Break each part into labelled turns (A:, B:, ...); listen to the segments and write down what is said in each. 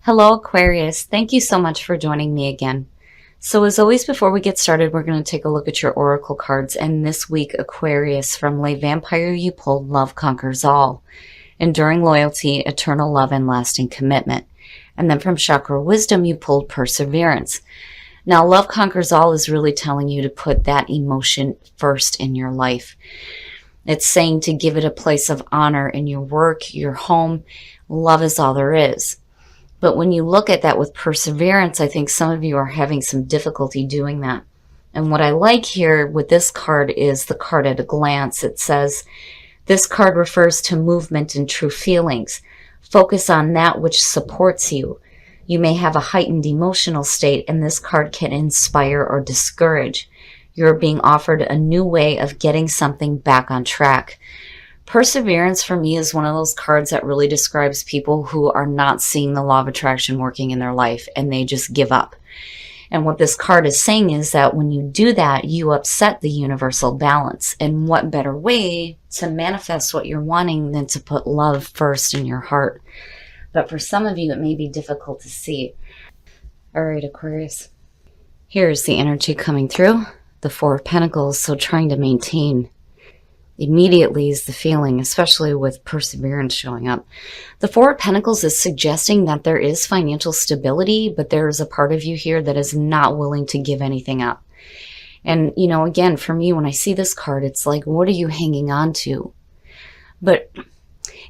A: Hello, Aquarius. Thank you so much for joining me again. So as always, before we get started, we're going to take a look at your oracle cards. And this week, Aquarius, from Lay Vampire, you pulled Love Conquers All, Enduring Loyalty, Eternal Love, and Lasting Commitment. And then from Chakra Wisdom, you pulled Perseverance. Now, Love Conquers All is really telling you to put that emotion first in your life. It's saying to give it a place of honor in your work, your home. Love is all there is. But when you look at that with perseverance, I think some of you are having some difficulty doing that. And what I like here with this card is the card at a glance. It says, this card refers to movement and true feelings. Focus on that which supports you. You may have a heightened emotional state, and this card can inspire or discourage. You're being offered a new way of getting something back on track. Perseverance for me is one of those cards that really describes people who are not seeing the law of attraction working in their life and they just give up. And what this card is saying is that when you do that, you upset the universal balance. And what better way to manifest what you're wanting than to put love first in your heart? But for some of you, it may be difficult to see. All right, Aquarius. Here's the energy coming through. The Four of Pentacles, so trying to maintain immediately is the feeling, especially with perseverance showing up. The Four of Pentacles is suggesting that there is financial stability, but there is a part of you here that is not willing to give anything up. And, you know, again, for me, when I see this card, it's like, what are you hanging on to? But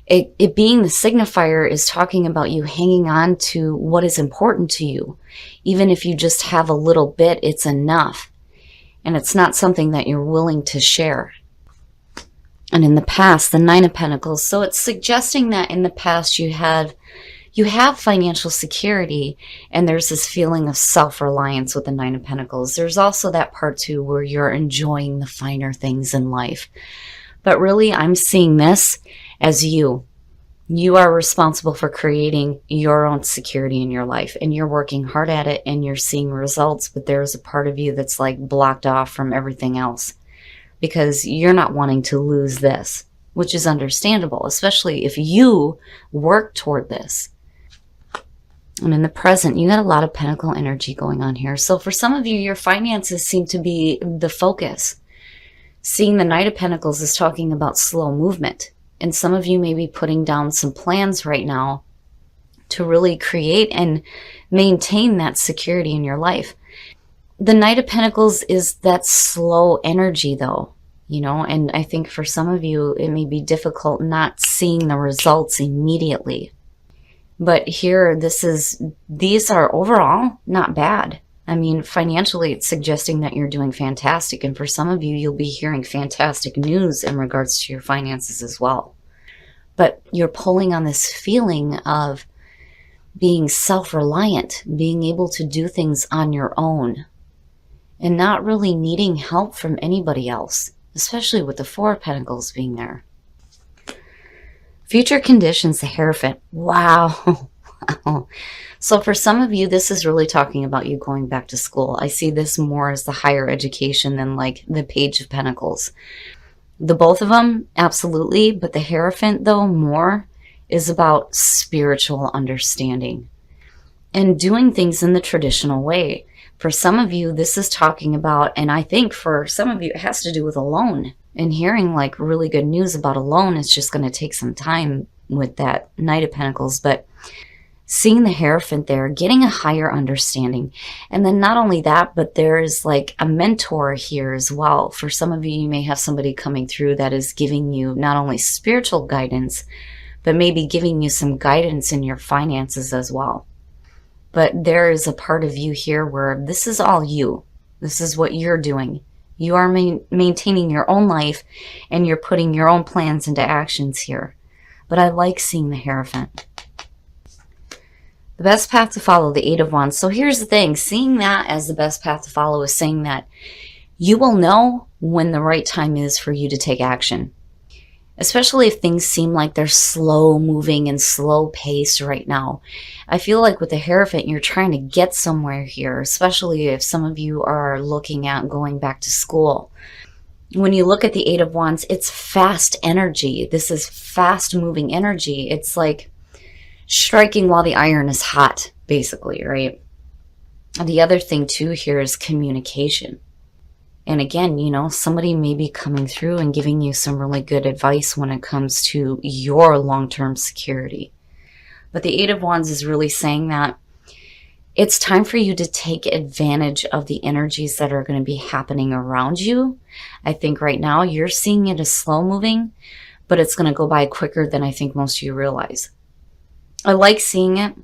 A: it being the signifier is talking about you hanging on to what is important to you. Even if you just have a little bit, it's enough. And it's not something that you're willing to share. And in the past, the Nine of Pentacles. So it's suggesting that in the past you have financial security, and there's this feeling of self-reliance with the Nine of Pentacles. There's also that part too where you're enjoying the finer things in life. But really, I'm seeing this as you. You are responsible for creating your own security in your life, and you're working hard at it, and you're seeing results, but there's a part of you that's like blocked off from everything else. Because you're not wanting to lose this, which is understandable, especially if you work toward this. And in the present, you got a lot of pentacle energy going on here. So for some of you, your finances seem to be the focus. Seeing the Knight of Pentacles is talking about slow movement. And some of you may be putting down some plans right now to really create and maintain that security in your life. The Knight of Pentacles is that slow energy though, you know, and I think for some of you, it may be difficult not seeing the results immediately. But here, these are overall not bad. I mean, financially, it's suggesting that you're doing fantastic. And for some of you, you'll be hearing fantastic news in regards to your finances as well. But you're pulling on this feeling of being self-reliant, being able to do things on your own, and not really needing help from anybody else, especially with the Four of Pentacles being there. Future conditions, the Hierophant. Wow. Wow. So for some of you, this is really talking about you going back to school. I see this more as the higher education than like the Page of Pentacles. The both of them, absolutely. But the Hierophant, though, more is about spiritual understanding and doing things in the traditional way. For some of you, this is talking about, and I think for some of you, it has to do with a loan. And hearing like really good news about a loan is just going to take some time with that Knight of Pentacles. But seeing the Hierophant there, getting a higher understanding. And then not only that, but there's like a mentor here as well. For some of you, you may have somebody coming through that is giving you not only spiritual guidance, but maybe giving you some guidance in your finances as well. But there is a part of you here where this is all you. This is what you're doing. You are maintaining your own life, and you're putting your own plans into actions here. But I like seeing the Hierophant. The best path to follow, the Eight of Wands. So here's the thing. Seeing that as the best path to follow is saying that you will know when the right time is for you to take action. Especially if things seem like they're slow moving and slow paced right now. I feel like with the Hierophant, you're trying to get somewhere here, especially if some of you are looking at going back to school. When you look at the Eight of Wands, it's fast energy. This is fast moving energy. It's like striking while the iron is hot, basically, right? The other thing too here is communication. And again, you know, somebody may be coming through and giving you some really good advice when it comes to your long-term security. But the Eight of Wands is really saying that it's time for you to take advantage of the energies that are going to be happening around you. I think right now you're seeing it as slow moving, but it's going to go by quicker than I think most of you realize. I like seeing it.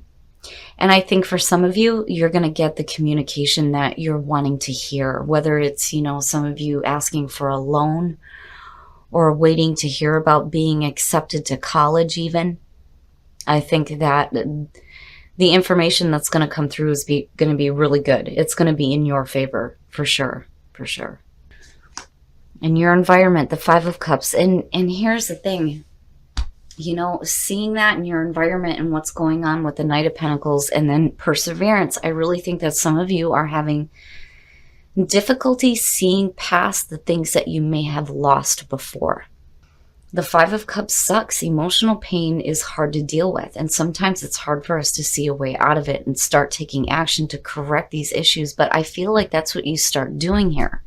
A: And I think for some of you, you're going to get the communication that you're wanting to hear, whether it's, you know, some of you asking for a loan or waiting to hear about being accepted to college even. I think that the information that's going to come through is going to be really good. It's going to be in your favor, for sure, for sure. In your environment, the Five of Cups. And here's the thing. You know, seeing that in your environment and what's going on with the Knight of Pentacles and then perseverance, I really think that some of you are having difficulty seeing past the things that you may have lost before. The Five of Cups sucks. Emotional pain is hard to deal with, and sometimes it's hard for us to see a way out of it and start taking action to correct these issues, but I feel like that's what you start doing here.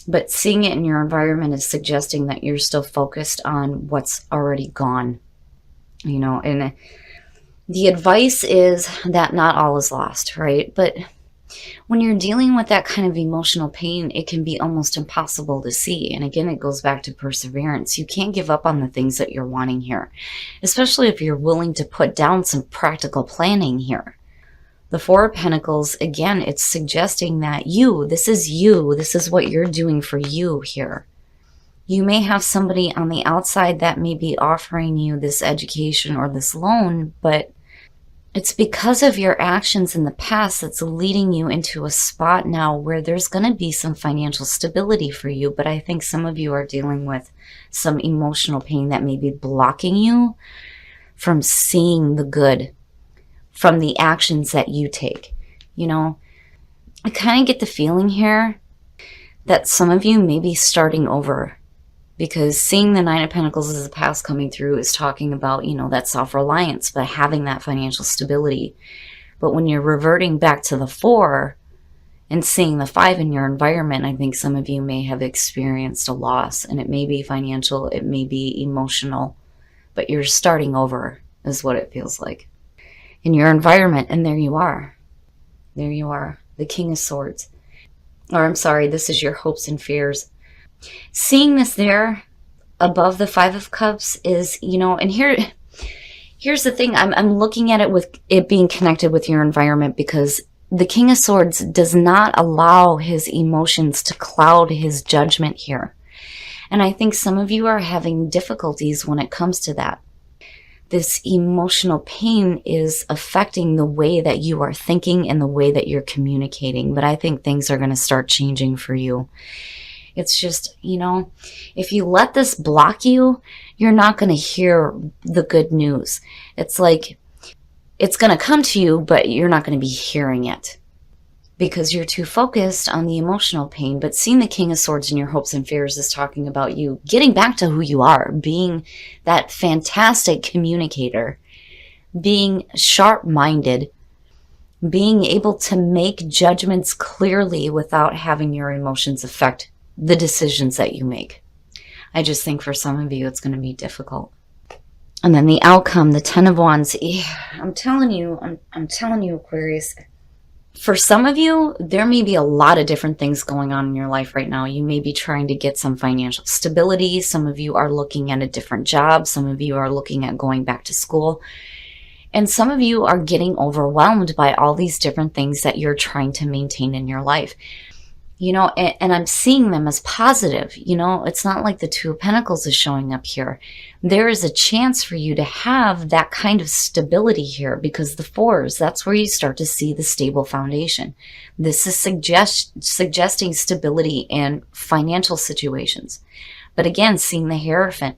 A: But seeing it in your environment is suggesting that you're still focused on what's already gone. You know, and the advice is that not all is lost, right? But when you're dealing with that kind of emotional pain, it can be almost impossible to see. And again, it goes back to perseverance. You can't give up on the things that you're wanting here, especially if you're willing to put down some practical planning here. The Four of Pentacles, again, it's suggesting that this is what you're doing for you here. You may have somebody on the outside that may be offering you this education or this loan, but it's because of your actions in the past that's leading you into a spot now where there's going to be some financial stability for you. But I think some of you are dealing with some emotional pain that may be blocking you from seeing the good from the actions that you take. You know, I kind of get the feeling here that some of you may be starting over, because seeing the Nine of Pentacles as the past coming through is talking about, you know, that self-reliance, but having that financial stability. But when you're reverting back to the Four and seeing the Five in your environment, I think some of you may have experienced a loss, and it may be financial, it may be emotional, but you're starting over is what it feels like in your environment. And there you are. There you are. The King of Swords. Or I'm sorry, this is your hopes and fears. Seeing this there above the Five of Cups is, you know, and here's the thing. I'm looking at it with it being connected with your environment, because the King of Swords does not allow his emotions to cloud his judgment here. And I think some of you are having difficulties when it comes to that. This emotional pain is affecting the way that you are thinking and the way that you're communicating. But I think things are going to start changing for you. It's just, you know, if you let this block you, you're not going to hear the good news. It's like, it's going to come to you, but you're not going to be hearing it because you're too focused on the emotional pain. But seeing the King of Swords in your hopes and fears is talking about you getting back to who you are, being that fantastic communicator, being sharp-minded, being able to make judgments clearly without having your emotions affect the decisions that you make. I just think for some of you, it's going to be difficult. And then the outcome, the Ten of Wands. I'm telling you, Aquarius, for some of you, there may be a lot of different things going on in your life right now. You may be trying to get some financial stability. Some of you are looking at a different job. Some of you are looking at going back to school. And some of you are getting overwhelmed by all these different things that you're trying to maintain in your life. You know, and I'm seeing them as positive. You know, it's not like the Two of Pentacles is showing up here. There is a chance for you to have that kind of stability here, because the Fours, that's where you start to see the stable foundation. This is suggesting stability in financial situations. But again, seeing the Hierophant,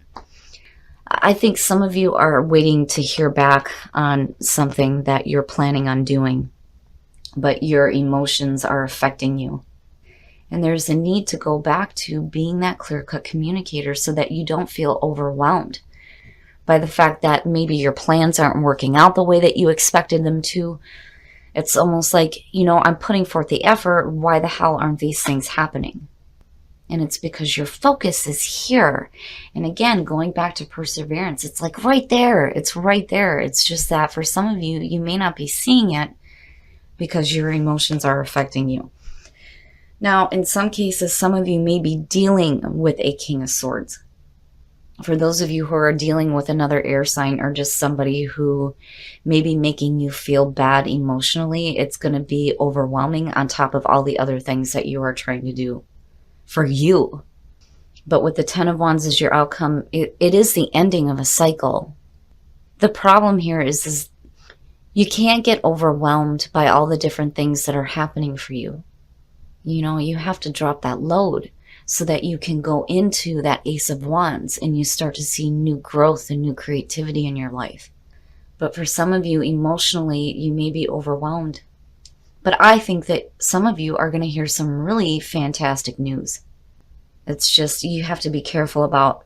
A: I think some of you are waiting to hear back on something that you're planning on doing, but your emotions are affecting you. And there's a need to go back to being that clear-cut communicator so that you don't feel overwhelmed by the fact that maybe your plans aren't working out the way that you expected them to. It's almost like, I'm putting forth the effort. Why the hell aren't these things happening? And it's because your focus is here. And again, going back to perseverance, it's like right there. It's right there. It's just that for some of you, you may not be seeing it because your emotions are affecting you. Now, in some cases, some of you may be dealing with a King of Swords. For those of you who are dealing with another air sign or just somebody who may be making you feel bad emotionally, it's going to be overwhelming on top of all the other things that you are trying to do for you. But with the Ten of Wands as your outcome, it is the ending of a cycle. The problem here is you can't get overwhelmed by all the different things that are happening for you. You have to drop that load so that you can go into that Ace of Wands and you start to see new growth and new creativity in your life. But for some of you, emotionally, you may be overwhelmed. But I think that some of you are going to hear some really fantastic news. It's just, you have to be careful about,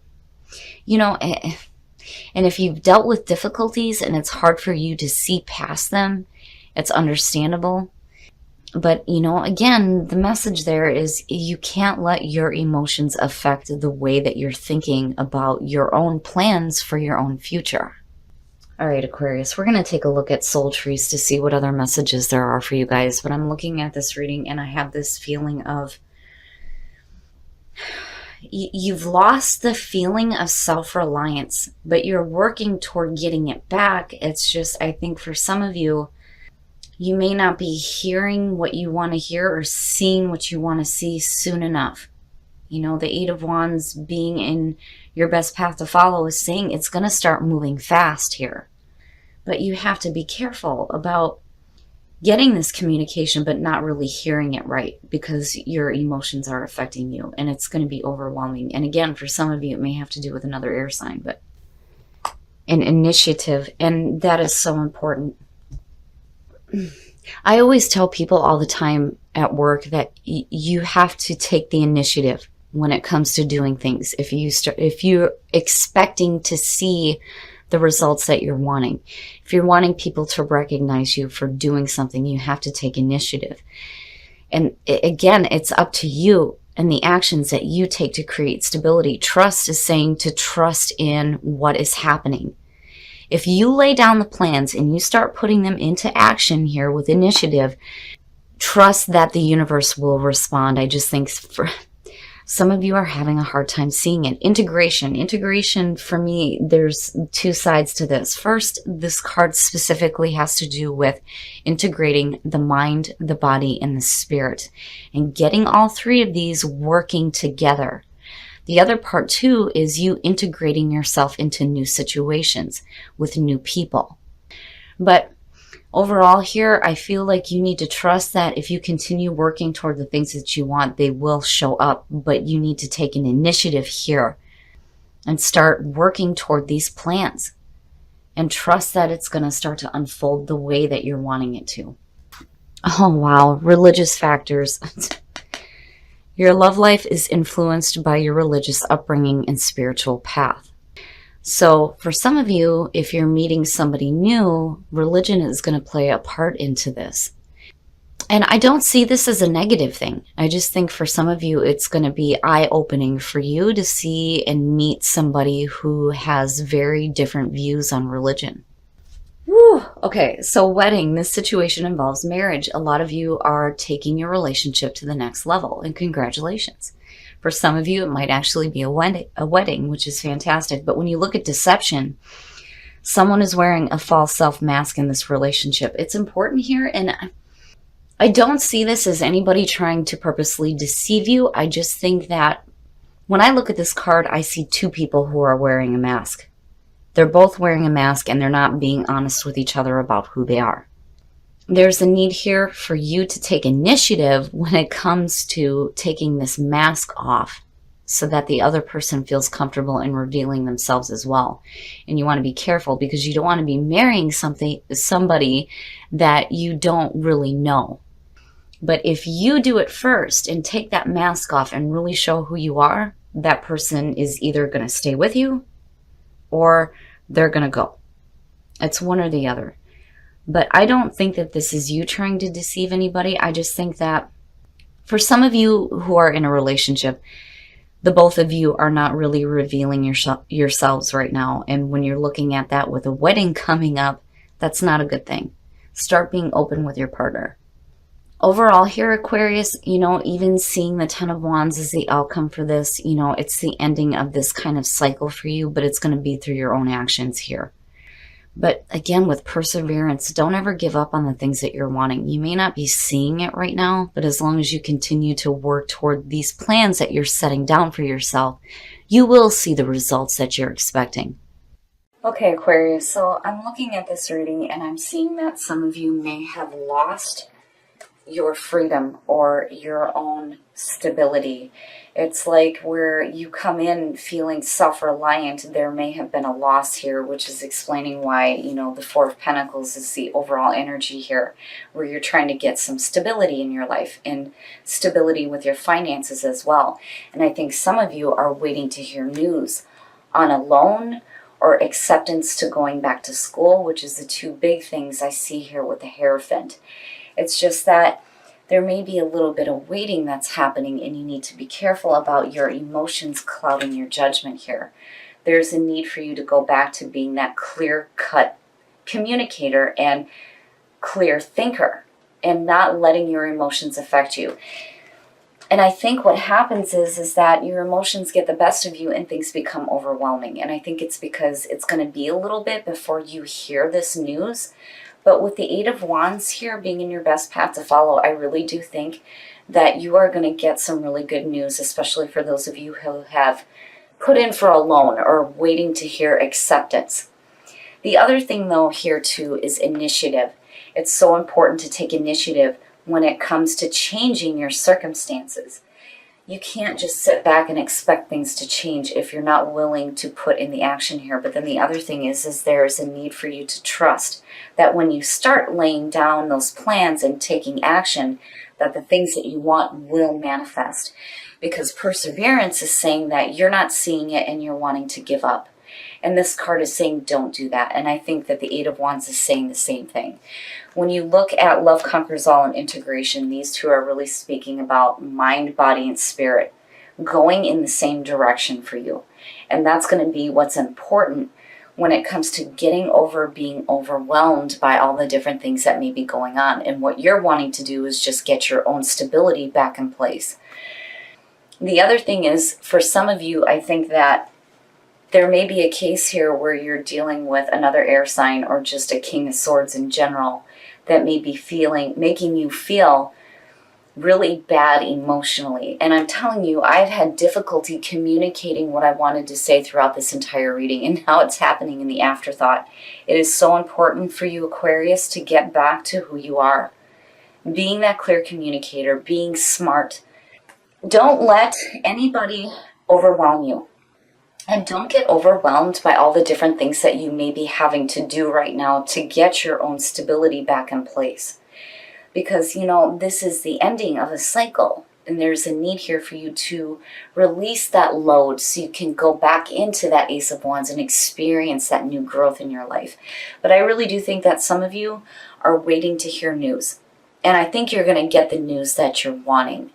A: and if you've dealt with difficulties and it's hard for you to see past them, it's understandable. But, again, the message there is you can't let your emotions affect the way that you're thinking about your own plans for your own future. All right, Aquarius, we're going to take a look at soul trees to see what other messages there are for you guys. But I'm looking at this reading and I have this feeling of you've lost the feeling of self-reliance, but you're working toward getting it back. It's just, I think for some of you, you may not be hearing what you want to hear or seeing what you want to see soon enough. The Eight of Wands being in your best path to follow is saying it's going to start moving fast here. But you have to be careful about getting this communication but not really hearing it right because your emotions are affecting you and it's going to be overwhelming. And again, for some of you, it may have to do with another air sign, but an initiative, and that is so important. I always tell people all the time at work that you have to take the initiative when it comes to doing things. If you're expecting to see the results that you're wanting, if you're wanting people to recognize you for doing something, you have to take initiative. And again, it's up to you and the actions that you take to create stability. Trust is saying to trust in what is happening. If you lay down the plans and you start putting them into action here with initiative, trust that the universe will respond. I just think for some of you are having a hard time seeing it. Integration for me, there's two sides to this. First, this card specifically has to do with integrating the mind, the body, and the spirit, and getting all three of these working together. The other part too is you integrating yourself into new situations with new people. But overall here, I feel like you need to trust that if you continue working toward the things that you want, they will show up. But you need to take an initiative here and start working toward these plans and trust that it's going to start to unfold the way that you're wanting it to. Oh, wow. Religious factors. Your love life is influenced by your religious upbringing and spiritual path. So for some of you, if you're meeting somebody new, religion is going to play a part into this. And I don't see this as a negative thing. I just think for some of you, it's going to be eye-opening for you to see and meet somebody who has very different views on religion. Whew. Okay, so wedding, this situation involves marriage. A lot of you are taking your relationship to the next level, and congratulations. For some of you, it might actually be a wedding, which is fantastic. But when you look at deception, someone is wearing a false self mask in this relationship. It's important here, and I don't see this as anybody trying to purposely deceive you. I just think that when I look at this card, I see two people who are wearing a mask. They're both wearing a mask and they're not being honest with each other about who they are. There's a need here for you to take initiative when it comes to taking this mask off so that the other person feels comfortable in revealing themselves as well. And you want to be careful because you don't want to be marrying somebody that you don't really know. But if you do it first and take that mask off and really show who you are, that person is either going to stay with you or they're going to go. It's one or the other. But I don't think that this is you trying to deceive anybody. I just think that for some of you who are in a relationship, the both of you are not really revealing yourselves right now. And when you're looking at that with a wedding coming up, that's not a good thing. Start being open with your partner. Overall here, Aquarius, even seeing the Ten of Wands as the outcome for this, it's the ending of this kind of cycle for you, but it's going to be through your own actions here. But again, with perseverance, don't ever give up on the things that you're wanting. You may not be seeing it right now, but as long as you continue to work toward these plans that you're setting down for yourself, you will see the results that you're expecting. Okay, Aquarius, so I'm looking at this reading and I'm seeing that some of you may have lost your freedom or your own stability. It's like where you come in feeling self-reliant, there may have been a loss here, which is explaining why, the Four of Pentacles is the overall energy here, where you're trying to get some stability in your life and stability with your finances as well. And I think some of you are waiting to hear news on a loan or acceptance to going back to school, which is the two big things I see here with the Hierophant. It's just that there may be a little bit of waiting that's happening, and you need to be careful about your emotions clouding your judgment here. There's a need for you to go back to being that clear-cut communicator and clear thinker and not letting your emotions affect you. And I think what happens is that your emotions get the best of you and things become overwhelming. And I think it's because it's going to be a little bit before you hear this news. But with the Eight of Wands here being in your best path to follow, I really do think that you are going to get some really good news, especially for those of you who have put in for a loan or waiting to hear acceptance. The other thing, though, here, too, is initiative. It's so important to take initiative when it comes to changing your circumstances. You can't just sit back and expect things to change if you're not willing to put in the action here. But then the other thing is there is a need for you to trust that when you start laying down those plans and taking action, that the things that you want will manifest. Because perseverance is saying that you're not seeing it and you're wanting to give up. And this card is saying don't do that. And I think that the Eight of Wands is saying the same thing. When you look at Love Conquers All and integration, these two are really speaking about mind, body, and spirit going in the same direction for you. And that's going to be what's important when it comes to getting over being overwhelmed by all the different things that may be going on. And what you're wanting to do is just get your own stability back in place. The other thing is, for some of you, I think that there may be a case here where you're dealing with another air sign or just a King of Swords in general that may be making you feel really bad emotionally. And I'm telling you, I've had difficulty communicating what I wanted to say throughout this entire reading, and now it's happening in the afterthought. It is so important for you, Aquarius, to get back to who you are. Being that clear communicator, being smart. Don't let anybody overwhelm you. And don't get overwhelmed by all the different things that you may be having to do right now to get your own stability back in place. Because, this is the ending of a cycle. And there's a need here for you to release that load so you can go back into that Ace of Wands and experience that new growth in your life. But I really do think that some of you are waiting to hear news. And I think you're going to get the news that you're wanting.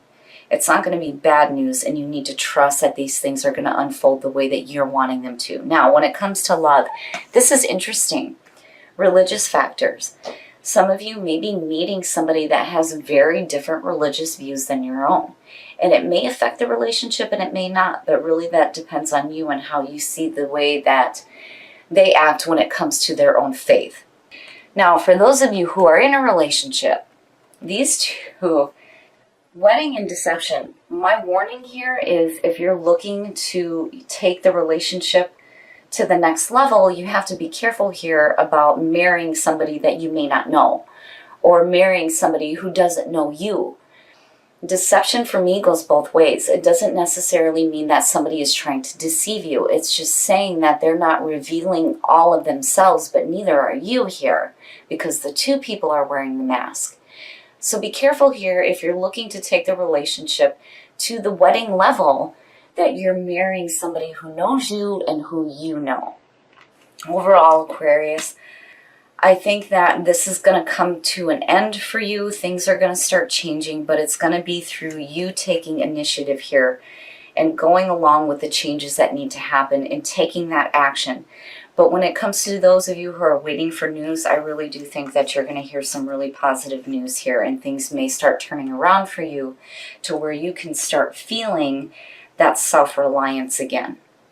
A: It's not going to be bad news, and you need to trust that these things are going to unfold the way that you're wanting them to. Now, when it comes to love, this is interesting. Religious factors. Some of you may be meeting somebody that has very different religious views than your own. And it may affect the relationship and it may not, but really that depends on you and how you see the way that they act when it comes to their own faith. Now, for those of you who are in a relationship, these two, wedding and deception, my warning here is if you're looking to take the relationship to the next level, you have to be careful here about marrying somebody that you may not know or marrying somebody who doesn't know you. Deception for me goes both ways. It doesn't necessarily mean that somebody is trying to deceive you. It's just saying that they're not revealing all of themselves, but neither are you here because the two people are wearing the mask. So be careful here if you're looking to take the relationship to the wedding level that you're marrying somebody who knows you and who you know. Overall, Aquarius, I think that this is going to come to an end for you. Things are going to start changing, but it's going to be through you taking initiative here and going along with the changes that need to happen and taking that action. But when it comes to those of you who are waiting for news, I really do think that you're going to hear some really positive news here, and things may start turning around for you to where you can start feeling that self-reliance again.